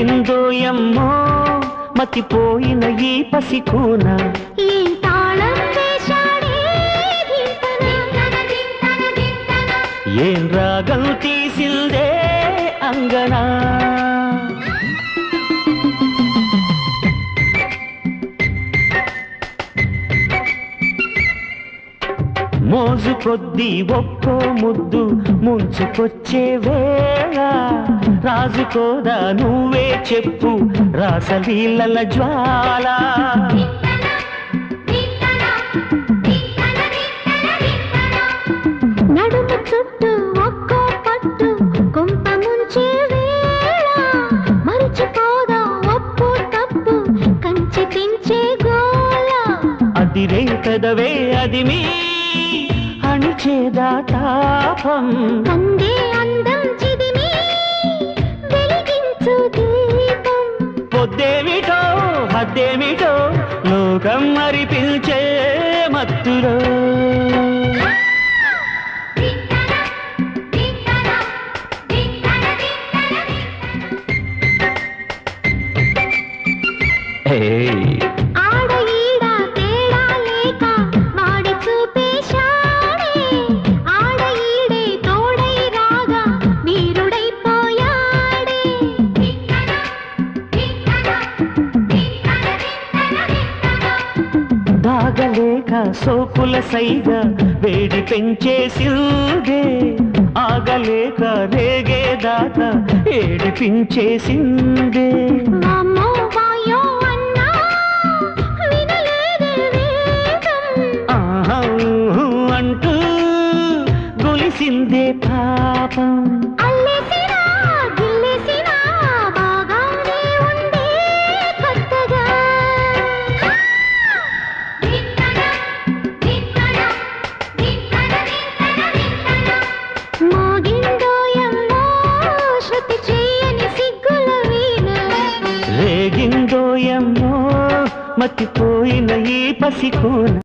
రేగిందోయమ్మో మతిపోయిన ఈ పసికూన ఏం రాగం తీసిందే అంగనా మోజు కొద్దీ ఒక్కో ముద్దు ముంచుకొచ్చే వేళ రాజుకోదా నువ్వే చెప్పు రాసలీలల జ్వాల నడుము చుట్టూ ఒక్కో పట్టు కొంప ముంచే వేళ మరిచిపోదా ఒప్పు తప్పు కంచి తెంచే గోల అదిరే పెదవే అది మీ అణిచేదా తాపం అందే అందం చిదిమి వెలిగించు దీపం పొద్దేమిటో హద్దేమిటో లోకం మరి పిలిచే మత్తులో ఆడ ఈడ తేడా లేక వాడి చూపేశాడే ఆడ ఈడే తోడై రాగా వీరుడైపోయాడే దాగలేక సోకుల సైగా వేడి పెంచేసిందే ఆగలేక రేగే దాకా ఏడిపించేసిందే వామ్మో వాయో అన్నా వినలేదే వేగం ఆహా అంటూ గొలిసిందే పాపం అల్లేసినా గిల్లేసినా బాగానే ఉండే కొత్తగా మోగిందోయమ్మో శృతి చేయని సిగ్గుల వీణ రేగిందోయమ్మో మతిపోయిన ఈ పసికూన